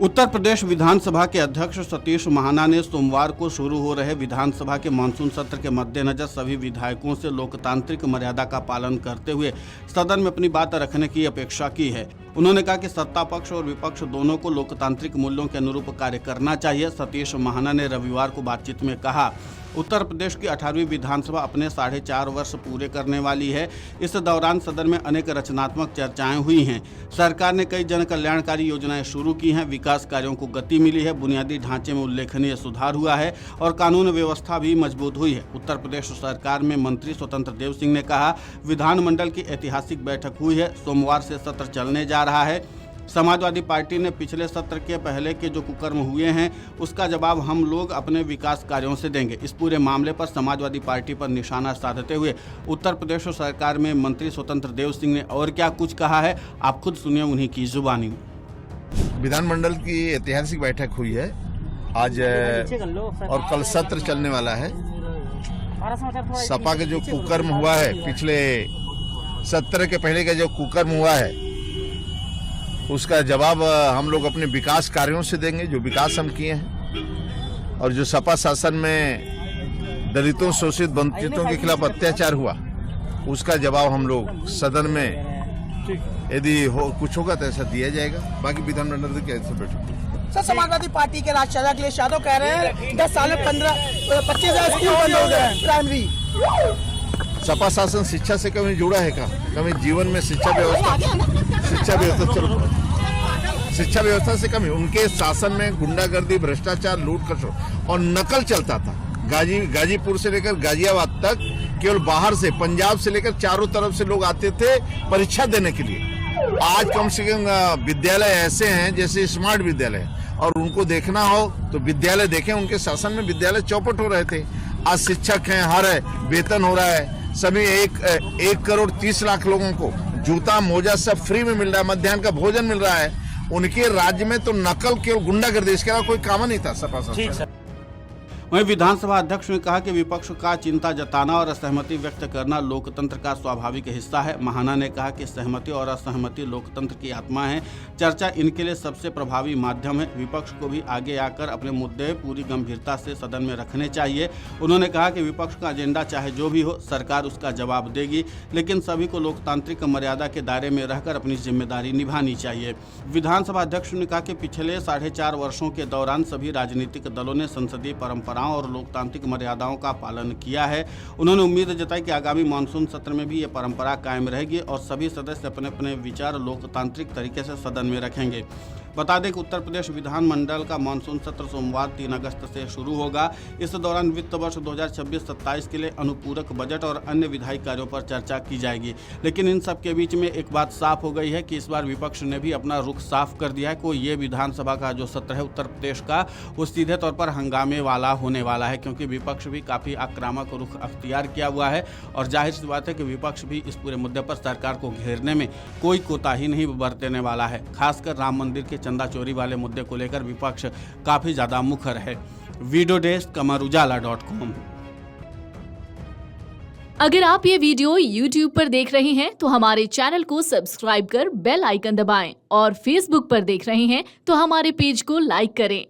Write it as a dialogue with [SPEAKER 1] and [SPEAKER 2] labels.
[SPEAKER 1] उत्तर प्रदेश विधानसभा के अध्यक्ष सतीश महाना ने सोमवार को शुरू हो रहे विधानसभा के मानसून सत्र के मद्देनजर सभी विधायकों से लोकतांत्रिक मर्यादा का पालन करते हुए सदन में अपनी बात रखने की अपेक्षा की है। उन्होंने कहा कि सत्ता पक्ष और विपक्ष दोनों को लोकतांत्रिक मूल्यों के अनुरूप कार्य करना चाहिए। सतीश महाना ने रविवार को बातचीत में कहा, उत्तर प्रदेश की 18वीं विधानसभा अपने 4.5 वर्ष पूरे करने वाली है। इस दौरान सदन में अनेक रचनात्मक चर्चाएं हुई हैं। सरकार ने कई जन कल्याणकारी योजनाएं शुरू की हैं, विकास कार्यों को गति मिली है, बुनियादी ढांचे में उल्लेखनीय सुधार हुआ है और कानून व्यवस्था भी मजबूत हुई है। उत्तर प्रदेश सरकार में मंत्री स्वतंत्र देव सिंह ने कहा, विधानमंडल की ऐतिहासिक बैठक हुई है, सोमवार से सत्र चलने जा रहा है। समाजवादी पार्टी ने पिछले सत्र के पहले के जो कुकर्म हुए हैं उसका जवाब हम लोग अपने विकास कार्यों से देंगे। इस पूरे मामले पर समाजवादी पार्टी पर निशाना साधते हुए उत्तर प्रदेश सरकार में मंत्री स्वतंत्र देव सिंह ने और क्या कुछ कहा है, आप खुद सुनिए उन्हीं की जुबानी।
[SPEAKER 2] विधानमंडल की ऐतिहासिक बैठक हुई है आज और कल सत्र चलने वाला है। सपा के जो कुकर्म हुआ है, पिछले सत्र के पहले का जो कुकर्म हुआ है उसका जवाब हम लोग अपने विकास कार्यों से देंगे, जो विकास हम किए हैं। और जो सपा शासन में दलितों, शोषित वंचितों के खिलाफ अत्याचार हुआ उसका जवाब हम लोग सदन में यदि कुछ होगा तो ऐसा दिया जाएगा। बाकी विधानमंडल से कैसे बैठे।
[SPEAKER 3] सर, समाजवादी पार्टी के राष्ट्रीय अखिलेश यादव कह रहे हैं 10 साल में 25,000 स्कूल बंद हो गए हैं प्राइमरी।
[SPEAKER 2] सपा शासन शिक्षा से कभी जुड़ा है का? कभी जीवन में शिक्षा व्यवस्था से कमी। उनके शासन में गुंडागर्दी, भ्रष्टाचार, लूट खसोट और नकल चलता था। गाजीपुर से लेकर गाजियाबाद तक केवल बाहर से, पंजाब से लेकर चारों तरफ से लोग आते थे परीक्षा देने के लिए। आज कम से कम विद्यालय ऐसे हैं जैसे स्मार्ट विद्यालय, और उनको देखना हो तो विद्यालय देखें। उनके शासन में विद्यालय चौपट हो रहे थे। आज शिक्षक हैं, हर वेतन हो रहा है। सभी 1 करोड़ 30 लाख लोगों को जूता मोजा सब फ्री में मिल रहा है, मध्याह्न का भोजन मिल रहा है। उनके राज्य में तो नकल केवल गुंडागर्दी, इसके अलावा कोई काम नहीं था सपा शासन।
[SPEAKER 1] वहीं विधानसभा अध्यक्ष ने कहा कि विपक्ष का चिंता जताना और असहमति व्यक्त करना लोकतंत्र का स्वाभाविक हिस्सा है। महाना ने कहा कि सहमति और असहमति लोकतंत्र की आत्मा है। चर्चा इनके लिए सबसे प्रभावी माध्यम है। विपक्ष को भी आगे आकर अपने मुद्दे पूरी गंभीरता से सदन में रखने चाहिए। उन्होंने कहा कि विपक्ष का एजेंडा चाहे जो भी हो, सरकार उसका जवाब देगी, लेकिन सभी को लोकतांत्रिक मर्यादा के दायरे में रहकर अपनी जिम्मेदारी निभानी चाहिए। विधानसभा अध्यक्ष ने कहा कि पिछले 4.5 वर्षों के दौरान सभी राजनीतिक दलों ने संसदीय परंपरा और लोकतांत्रिक मर्यादाओं का पालन किया है। उन्होंने उम्मीद जताई कि आगामी मानसून सत्र में भी ये परंपरा कायम रहेगी और सभी सदस्य अपने अपने विचार लोकतांत्रिक तरीके से सदन में रखेंगे। बता दें कि उत्तर प्रदेश विधानमंडल का मानसून सत्र सोमवार 3 अगस्त से शुरू होगा। इस दौरान वित्त वर्ष 2026-27 के लिए अनुपूरक बजट और अन्य विधायी कार्यों पर चर्चा की जाएगी। लेकिन इन सब के बीच में एक बात साफ हो गई है कि इस बार विपक्ष ने भी अपना रुख साफ कर दिया है कि ये विधानसभा का जो सत्र है उत्तर प्रदेश का, वो सीधे तौर पर हंगामे वाला होने वाला है, क्योंकि विपक्ष भी काफ़ी आक्रामक रुख अख्तियार किया हुआ है। और जाहिर सी बात है कि विपक्ष भी इस पूरे मुद्दे पर सरकार को घेरने में कोई कोताही नहीं बरतने वाला है। खासकर राम मंदिर के चंदा चोरी वाले मुद्दे को लेकर विपक्ष काफी ज्यादा मुखर है। Video desk amarujala.com।
[SPEAKER 4] अगर आप ये वीडियो YouTube पर देख रहे हैं तो हमारे चैनल को सब्सक्राइब कर बेल आइकन दबाएं और Facebook पर देख रहे हैं तो हमारे पेज को लाइक करें।